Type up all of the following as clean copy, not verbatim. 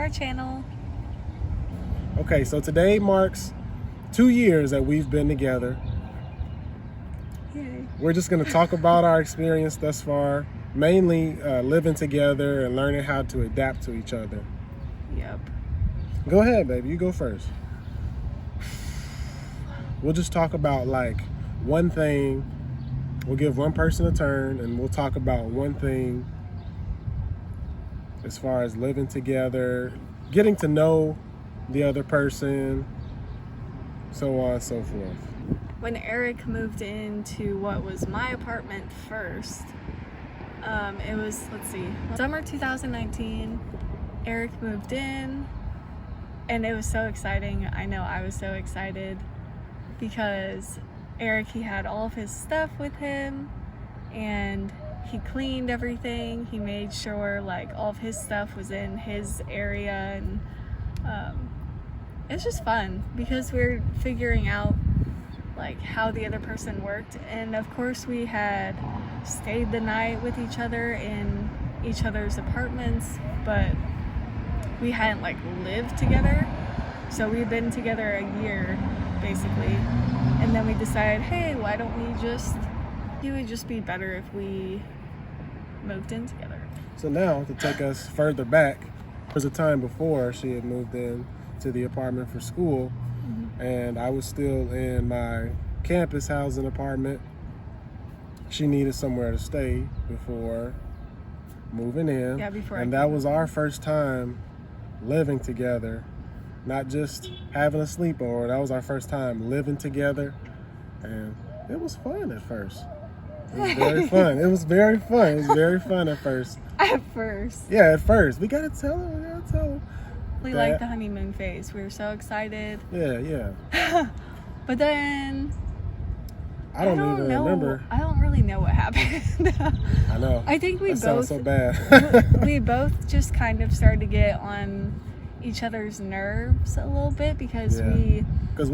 our channel. Okay, so today marks 2 years that we've been together. Yay. We're just going to talk about our experience thus far, mainly living together and learning how to adapt to each other. Yep. Go ahead, baby. You go first. We'll just talk about like one thing. We'll give one person a turn and we'll talk about one thing as far as living together, getting to know the other person, so on and so forth. When Eric moved into what was my apartment first, it was, summer 2019. Eric moved in and it was so exciting. I know I was so excited because Eric, he had all of his stuff with him and he cleaned everything. He made sure like all of his stuff was in his area, and it's just fun because we're figuring out like how the other person worked. And of course we had stayed the night with each other in each other's apartments, but we hadn't like lived together. So we've been together a year basically, and then we decided, hey, why don't we just, it would just be better if we moved in together. So now, to take us further back, there was a time before she had moved in to the apartment for school, and I was still in my campus housing apartment. She needed somewhere to stay before moving in. Yeah, before. And that was our first time living together, not just having a sleepover. That was our first time living together, and it was fun at first. It was very fun. It was very fun. It was very fun at first. At first. Yeah, at first. We gotta tell her. We liked the honeymoon phase. We were so excited. Yeah. But then I don't even remember. I don't really know what happened. I know. I think we that both sounds so bad. we both just kind of started to get on each other's nerves a little bit because we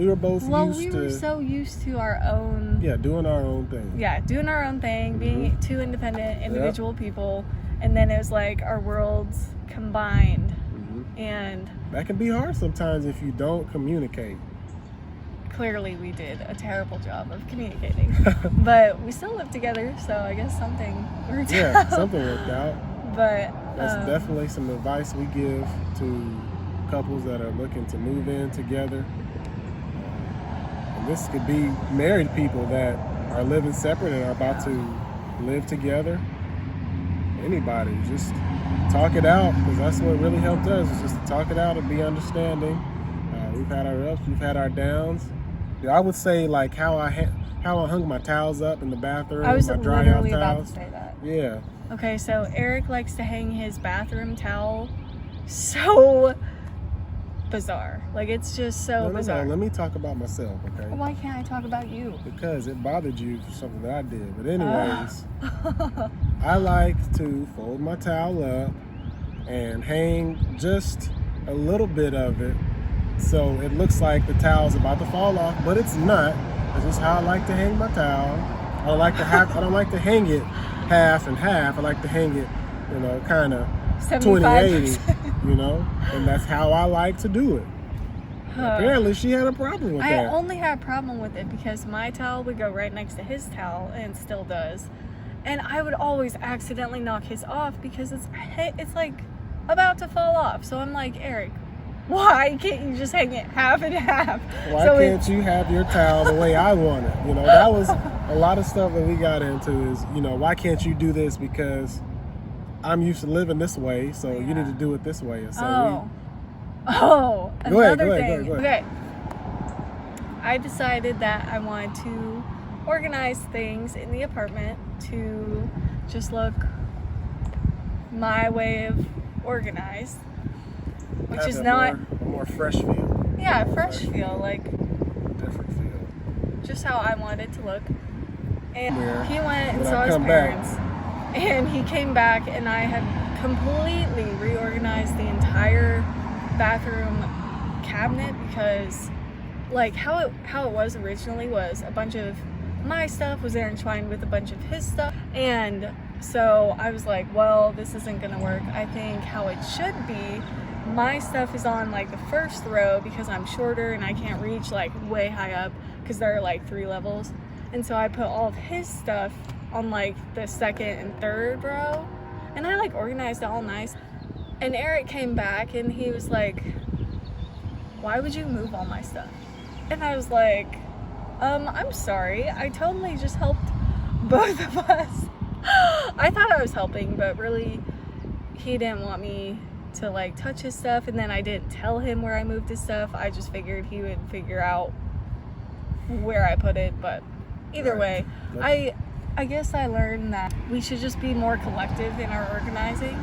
were both we were so used to our own doing our own thing. Yeah, doing our own thing, being two independent individual people, and then it was like our worlds combined. And that can be hard sometimes if you don't communicate. Clearly we did a terrible job of communicating. But we still live together, so I guess something worked out. Yeah, something worked out. But that's definitely some advice we give to couples that are looking to move in together. And this could be married people that are living separate and are about to live together. Anybody, just talk it out, because that's what really helped us, is just to talk it out and be understanding. We've had our ups, we've had our downs. I would say like how I hung my towels up in the bathroom. I was my dry literally out about to say that. Yeah. Okay, so Eric likes to hang his bathroom towel so bizarre. Like, it's just so bizarre. No, let me talk about myself, okay? Why can't I talk about you? Because it bothered you for something that I did. But anyways, I like to fold my towel up and hang just a little bit of it so it looks like the towel's about to fall off, but it's not. That's just how I like to hang my towel. I don't like to hang it half and half. I like to hang it, kind of 20-80, and that's how I like to do it. Apparently she had a problem with that. I only had a problem with it because my towel would go right next to his towel, and still does. And I would always accidentally knock his off because it's like about to fall off. So I'm like, Eric, why can't you just hang it half and half? Why can't you have your towel the way I want it? That was a lot of stuff that we got into is, why can't you do this? Because I'm used to living this way, so you need to do it this way. And so another thing. Go ahead. Okay. I decided that I wanted to organize things in the apartment to just look my way of organized, which is not a more fresh feel. Yeah, fresh feel, like different feel. Just how I wanted it to look. And he went and When saw I his come parents, and he came back, and I had completely reorganized the entire bathroom cabinet because, like, how it was originally was a bunch of my stuff was intertwined with a bunch of his stuff, and so I was like, well, this isn't gonna work. I think how it should be my stuff is on like the first row because I'm shorter and I can't reach like way high up because there are like 3 levels. And so I put all of his stuff on like the second and third row, and I like organized it all nice. And Eric came back and he was like, why would you move all my stuff? And I was like, I'm sorry, I totally just helped both of us. I thought I was helping, but really he didn't want me to like touch his stuff, and then I didn't tell him where I moved his stuff. I just figured he would figure out where I put it. But either way, I guess I learned that we should just be more collective in our organizing.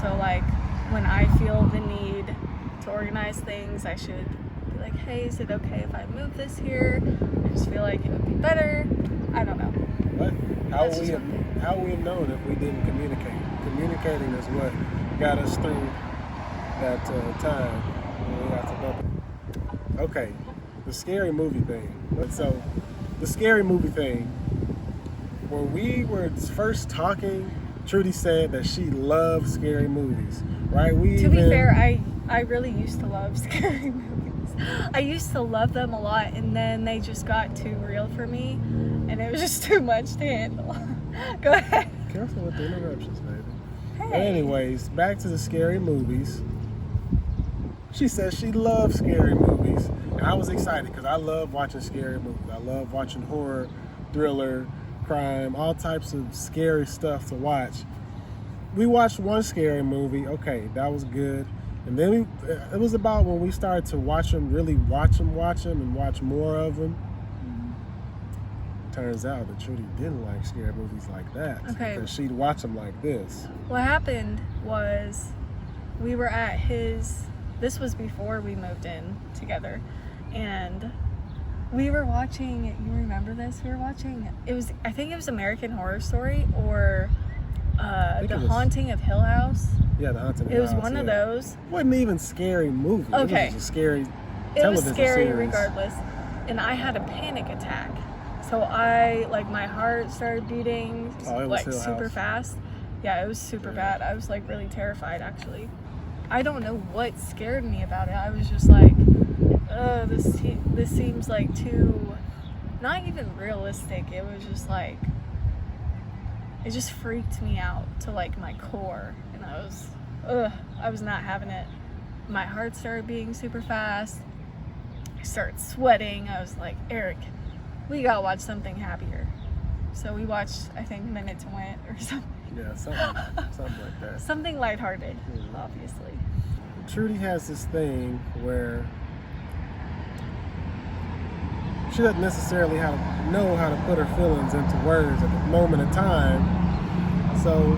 So like when I feel the need to organize things, I should be like, hey, is it okay if I move this here? I just feel like it would be better. I don't know. What? How would we have known if we didn't communicate? Communicating is what got us through that time when we got to bump. Okay, the scary movie thing. So, the scary movie thing, when we were first talking, Trudy said that she loves scary movies, right? To be fair, I really used to love scary movies. I used to love them a lot, and then they just got too real for me, and it was just too much to handle. Go ahead. Careful with the interruptions, baby. Hey. But anyways, back to the scary movies. She says she loves scary movies, and I was excited because I love watching scary movies. I love watching horror, thriller, crime, all types of scary stuff to watch. We watched one scary movie. Okay, that was good. And then it was about when we started to watch them, really watch them, and watch more of them. Turns out that Trudy didn't like scary movies like that. Okay. Because she'd watch them like this. What happened was we were at his, this was before we moved in together, and we were watching, you remember this? We were watching, I think it was American Horror Story or The Haunting of Hill House. Yeah, The Haunting of It Hill was House, one of those. It wasn't even scary movie. Okay. It was a scary It was television scary series. regardless. And I had a panic attack. So my heart started beating like Hill super House. fast. Yeah, it was super bad. I was like really terrified actually. I don't know what scared me about it. I was just like, this seems like too, not even realistic. It was just like, it just freaked me out to like my core, and I was not having it. My heart started beating super fast. I started sweating. I was like, Eric, we gotta watch something happier. So we watched, I think, Minutes Went or something. Yeah, something like that. Something lighthearted, obviously. Trudy has this thing where she doesn't necessarily know how to put her feelings into words at the moment of time. So,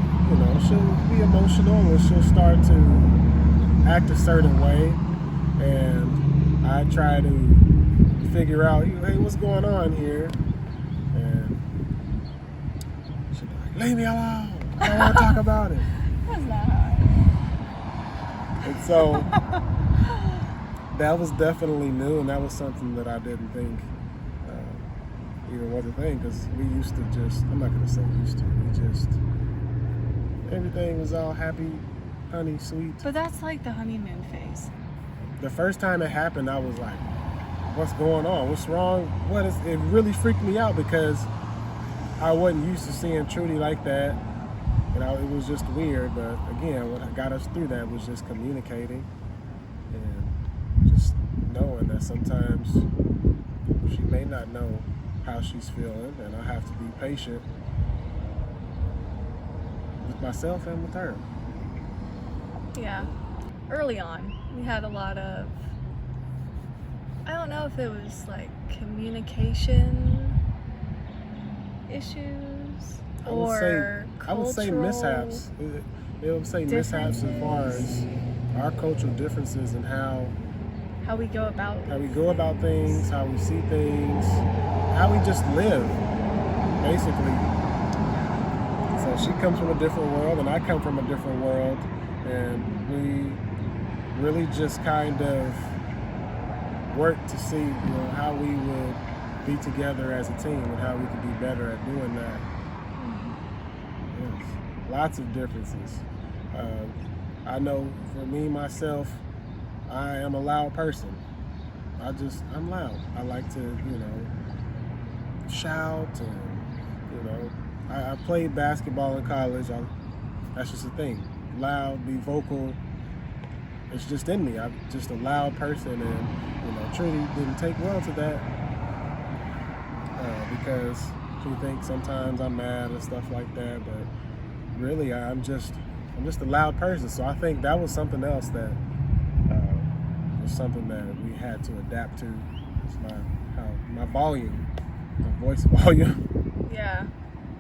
she'll be emotional and she'll start to act a certain way. And I try to figure out, hey, what's going on here? And she'll be like, leave me alone. I don't want to talk about it. That's not hard. And so that was definitely new, and that was something that I didn't think even was a thing, because we used to just, I'm not going to say used to, everything was all happy, honey, sweet. But that's like the honeymoon phase. The first time it happened, I was like, what's going on? What's wrong? It really freaked me out because I wasn't used to seeing Trudy like that. It was just weird, but again, what got us through that was just communicating and just knowing that sometimes she may not know how she's feeling, and I have to be patient with myself and with her. Yeah. Early on, we had a lot of, I don't know if it was like communication issues or I would say mishaps. It would say mishaps as far as our cultural differences and how we go about things, how we see things, how we just live, basically. So she comes from a different world and I come from a different world, and we really just kind of work to see, how we would be together as a team and how we could be better at doing that. Yes. Lots of differences. I know for me, myself, I am a loud person. I'm loud. I like to, shout and, I played basketball in college. That's just a thing. Loud, be vocal. It's just in me. I'm just a loud person, and Trudy didn't take well to that because she thinks sometimes I'm mad and stuff like that. But really, I'm just a loud person. So I think that was something else that was something that we had to adapt to. It's my volume, my voice volume. Yeah,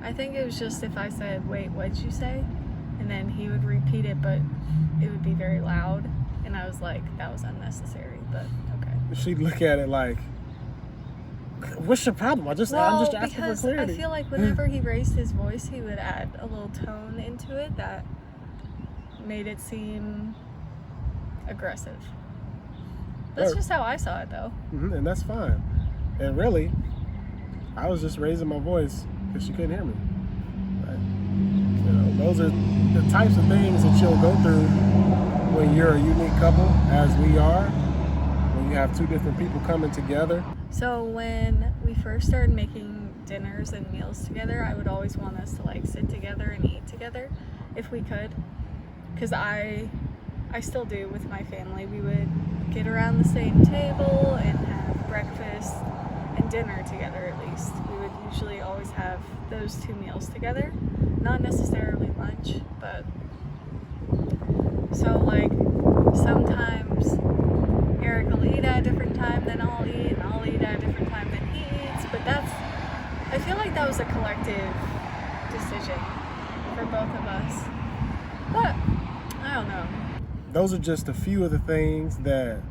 I think it was just if I said, "Wait, what'd you say?" and then he would repeat it, but it would be very loud. And I was like, that was unnecessary, but okay. She'd look at it like, what's your problem? I'm just asking for clarity. I feel like whenever he raised his voice, he would add a little tone into it that made it seem aggressive. That's just how I saw it, though. And that's fine. And really, I was just raising my voice because she couldn't hear me. But, those are the types of things that you'll go through when you're a unique couple, as we are, when you have two different people coming together. So when we first started making dinners and meals together, I would always want us to sit together and eat together if we could, because I still do with my family. We would get around the same table and have breakfast and dinner together. At least we would usually always have those two meals together, not necessarily lunch, but so sometimes Eric will eat at a different time than I'll eat, and I'll eat at a different time than he eats. But I feel like that was a collective decision for both of us. But I don't know. Those are just a few of the things that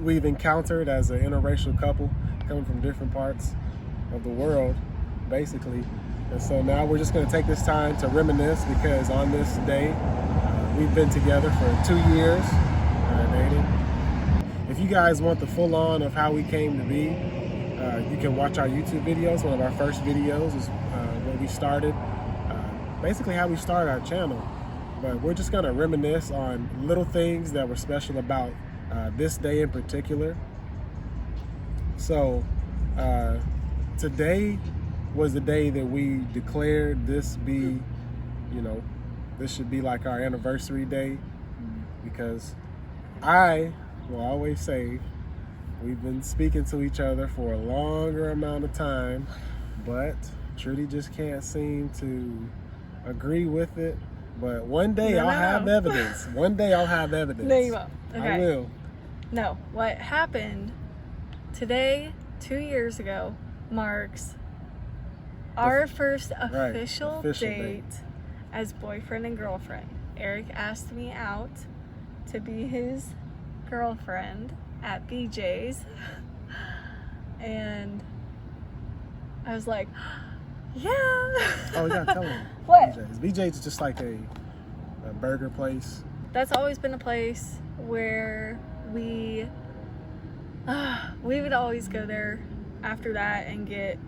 we've encountered as an interracial couple coming from different parts of the world, basically. And so now we're just going to take this time to reminisce, because on this day, we've been together for 2 years dating. If you guys want the full on of how we came to be, you can watch our YouTube videos. One of our first videos is when we started, basically how we started our channel. But we're just going to reminisce on little things that were special about this day in particular. So today was the day that we declared this be, this should be like our anniversary day, because I will always say we've been speaking to each other for a longer amount of time, but Trudy just can't seem to agree with it. But one day I'll have evidence. One day I'll have evidence. No, you won't. Okay. I will. No, what happened today, 2 years ago, marks our first official date as boyfriend and girlfriend. Eric asked me out to be his girlfriend at BJ's, and I was like, yeah. Oh, we gotta tell him. What? BJ's is just like a burger place. That's always been a place where we would always go there after that and get,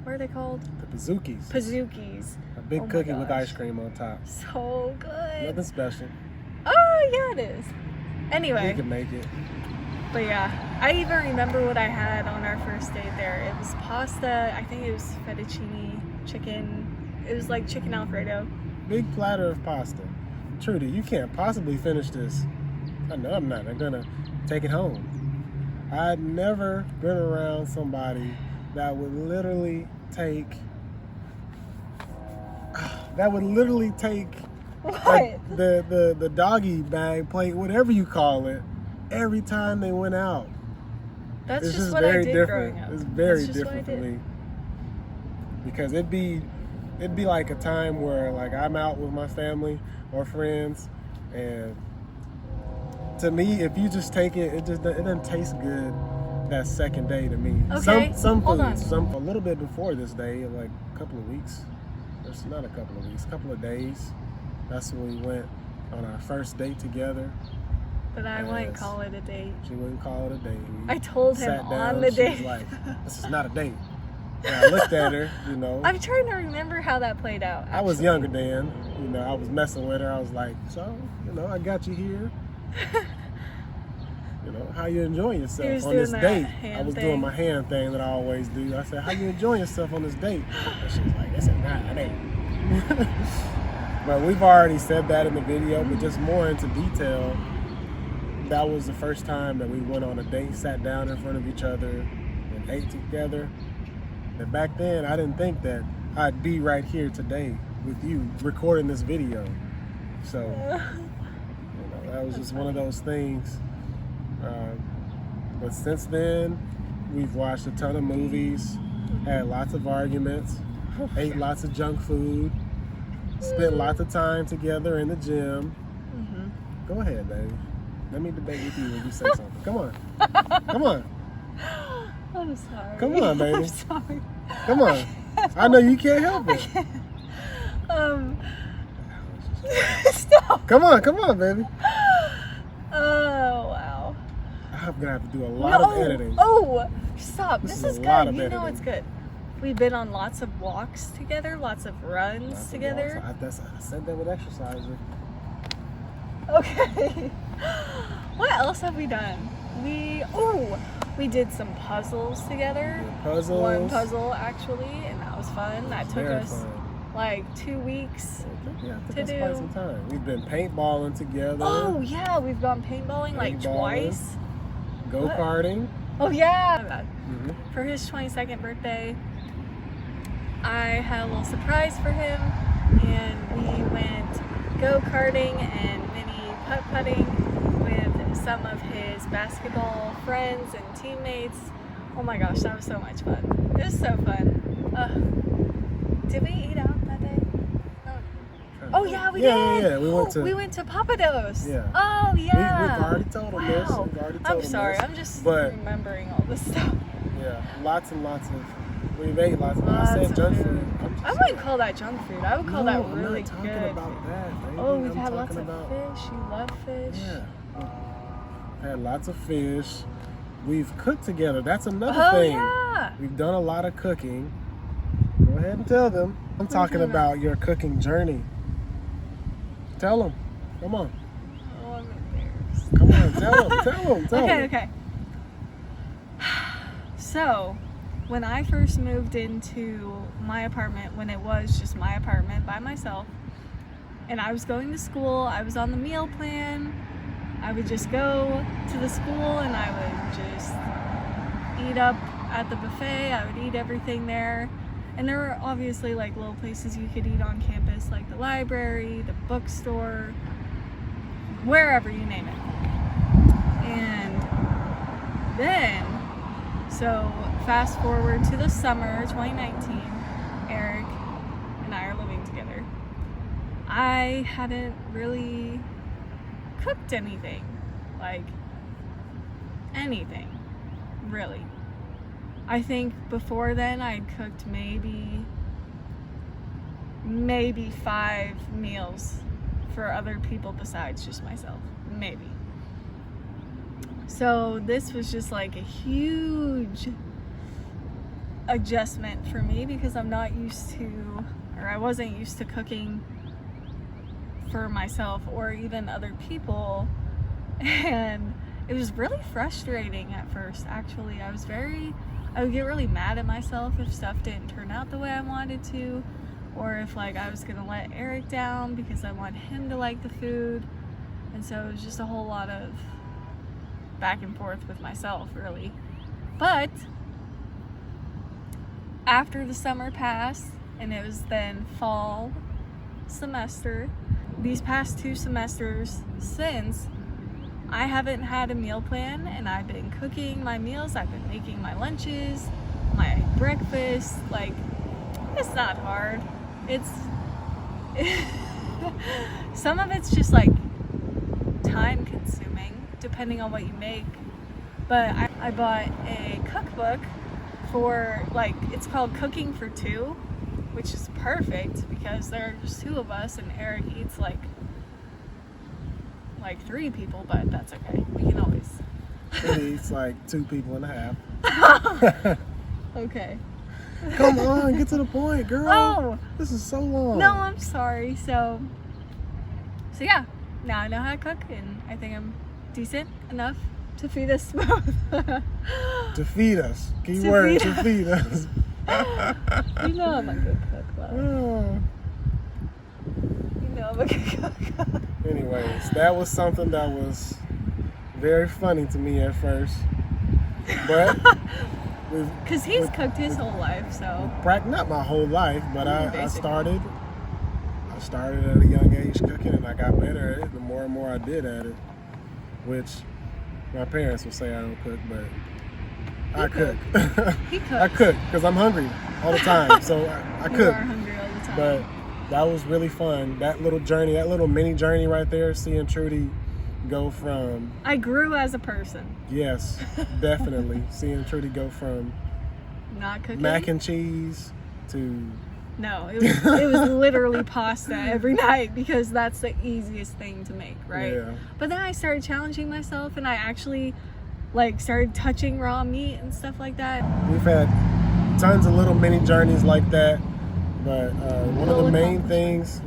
what are they called? The Pazookies. Pazookies. A big cookie with ice cream on top. So good. Nothing special. Oh, yeah, it is. Anyway. You can make it. But yeah, I even remember what I had on our first date there. It was pasta. I think it was fettuccine chicken. It was like chicken Alfredo. Big platter of pasta. Trudy, you can't possibly finish this. I know I'm not. I'm gonna take it home. I'd never been around somebody that would literally take like, the doggy bag plate, whatever you call it, every time they went out. That's it's just what very I did different. growing up. It's very different for me. Because it'd be like a time where like I'm out with my family or friends, and to me, if you just take it, it doesn't taste good that second day to me. Okay. Some Hold foods, on. a little bit before this day, like a couple of weeks. It's not a couple of weeks, a couple of days. That's when we went on our first date together. But I wouldn't call it a date. She wouldn't call it a date. I told him on the date. She was like, this is not a date. And I looked at her, you know. I'm trying to remember how that played out. I was younger then, you know. I was messing with her. I was like, so, you know, I got you here. You know, how you enjoying yourself on this date? I was doing my hand thing that I always do. I said, how you enjoying yourself on this date? And she was like, this is not a date. But we've already said that in the video, but just more into detail. That was the first time that we went on a date, sat down in front of each other, and ate together. And back then, I didn't think that I'd be right here today with you recording this video. So, you know, that was just one of those things. But since then, we've watched a ton of movies, had lots of arguments, ate lots of junk food, spent lots of time together in the gym. Go ahead, baby. Let me debate with you when you say something. Come on. Come on. I'm sorry. Come on, baby. I'm sorry. Come on. I know you can't help it. Stop. Come on, baby. Oh, wow. I'm gonna have to do a lot of editing. Oh, stop. This is a lot good. of You know editing. it's good. We've been on lots of walks together, lots of runs together. I said that with exercising. Okay. What else have we done? We did some puzzles together. Puzzles. One puzzle actually, and that was fun. That took Very us fun. like 2 weeks. Yeah, it to took us do. quite some time. We've been paintballing together. Oh yeah, we've gone paintballing like Paintballing. twice. Go-karting. Oh yeah. Mm-hmm. For his 22nd birthday, I had a little surprise for him, and we went go-karting and mini putt-putting with some of his basketball friends and teammates. Oh my gosh, that was so much fun. It was so fun. Did we eat out that day? No. Oh yeah, we did. Yeah. We went to Papados. Yeah. Oh yeah. We've already told him this. Wow. We've already told I'm him sorry. this. I'm just But- remembering all this stuff. Yeah, lots and lots of. We've ate lots of. I Lots said of junk food. food. I wouldn't call that junk food. I would call that I'm really not talking good. about that, baby. Oh, we've I'm had lots talking of about, fish. You love fish. Yeah. Had lots of fish. We've cooked together. That's another Oh thing. yeah. We've done a lot of cooking. Go ahead and tell them. I'm talking about your cooking journey. Tell them. Come on. Oh, I'm embarrassed. Come on. Tell them. Tell them. Okay. So, when I first moved into my apartment, when it was just my apartment by myself, and I was going to school, I was on the meal plan. I would just go to the school and I would just eat up at the buffet. I would eat everything there. And there were obviously like little places you could eat on campus, like the library, the bookstore, wherever, you name it. And then, so fast forward to the summer 2019, Eric and I are living together. I hadn't really cooked anything, like anything, really. I think before then I'd cooked maybe 5 meals for other people besides just myself, maybe. So this was just like a huge adjustment for me because I'm not used to, or I wasn't used to cooking for myself or even other people, and it was really frustrating at first. Actually, I would get really mad at myself if stuff didn't turn out the way I wanted to, or if like I was gonna let Eric down because I want him to like the food. And so it was just a whole lot of back and forth with myself, really. But after the summer passed and it was then fall semester, these past 2 semesters since, I haven't had a meal plan, and I've been cooking my meals. I've been making my lunches, my breakfast. Like, it's not hard. It's some of it's just like time consuming depending on what you make. But I bought a cookbook for, like, it's called Cooking for 2, which is perfect because there are just 2 of us and Eric eats like 3 people, but that's okay. We can always. It eats like 2.5 people. Okay. Come on, get to the point, girl. Oh, This is so long. no, I'm sorry. So yeah, now I know how to cook, and I think I'm decent enough to feed us both. To feed us. Keyword, to feed us. You know I'm a good cook, love. You know I'm a good cook. Anyways, that was something that was very funny to me at first. But Because he's cooked his whole life, so. not my whole life, but I Basically. started at a young age cooking, and I got better at it the more and more I did at it. Which my parents would say I don't cook, but I cook. He cooks. I cook because I'm hungry all the time, so I You cook. are hungry all the time. But that was really fun. That little journey, that little mini journey right there, seeing Trudy go from, I grew as a person. yes, definitely, seeing Trudy go from Not cooking. mac and cheese to, No, it was literally pasta every night because that's the easiest thing to make, right? yeah. But then I started challenging myself, and I actually started touching raw meat and stuff like that. We've had tons of little mini journeys like that, but one of the main things,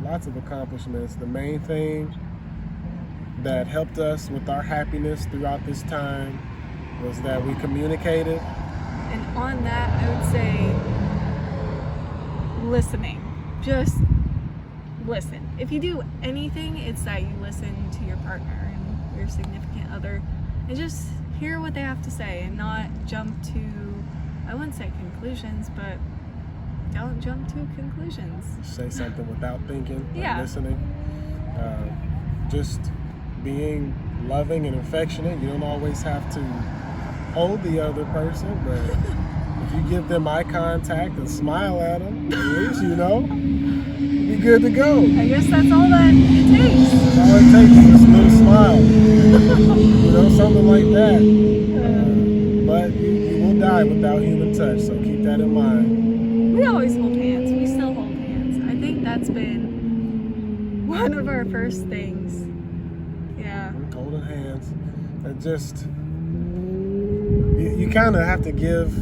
lots of accomplishments. The main thing that helped us with our happiness throughout this time was that we communicated. And on that, I would say listening. Just listen. If you do anything, it's that you listen to your partner and your significant other and just hear what they have to say and not jump to, I wouldn't say conclusions, but don't jump to conclusions. Say something without thinking, Yeah. listening. Just being loving and affectionate. You don't always have to hold the other person, but if you give them eye contact and smile at them, at least, you'll be good to go. I guess that's all that it takes. That's all it takes is just a little smile. Something like that. But you will die without human touch, so keep that in mind. We always hold hands. We still hold hands. I think that's been one of our first things. Yeah. Holding hands. And just, you kind of have to give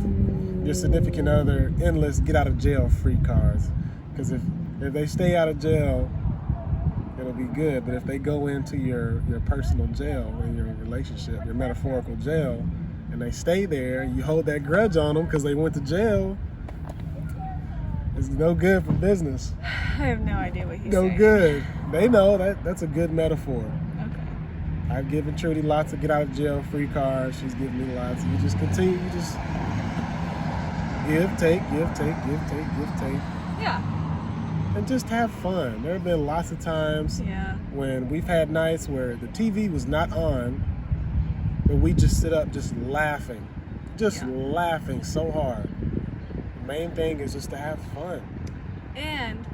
your significant other endless get out of jail free cards. Because if they stay out of jail, it'll be good. But if they go into your personal jail in your relationship, your metaphorical jail, and they stay there, you hold that grudge on them because they went to jail, it's no good for business. I have no idea what he's No saying. good. They know that's a good metaphor. Okay. I've given Trudy lots of get out of jail free cards. She's given me lots. You just continue. You just give, take, give, take, give, take, give, take. Yeah. And just have fun. There have been lots of times when we've had nights where the TV was not on, but we just sit up just laughing. Laughing so hard. The main thing is just to have fun. And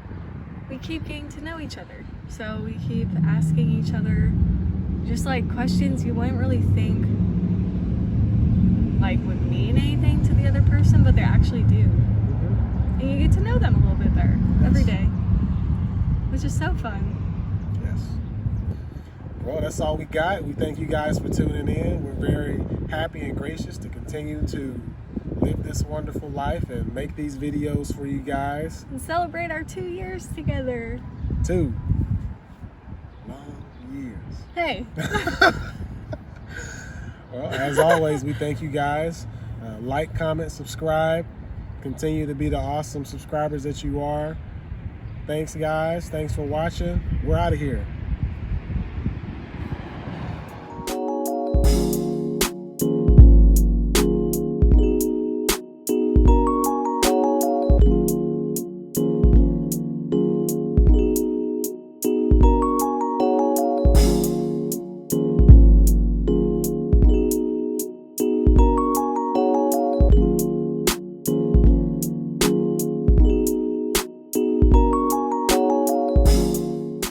we keep getting to know each other. So we keep asking each other just questions you wouldn't really think would mean anything to the other person, but they actually do. Mm-hmm. And you get to know them a little bit better every Yes. day, which is so fun. Yes. Well, that's all we got. We thank you guys for tuning in. We're very happy and gracious to continue to live this wonderful life and make these videos for you guys. And celebrate our 2 years together. 2 long years. Hey. Well, as always, we thank you guys. Like, comment, subscribe. Continue to be the awesome subscribers that you are. Thanks, guys. Thanks for watching. We're out of here.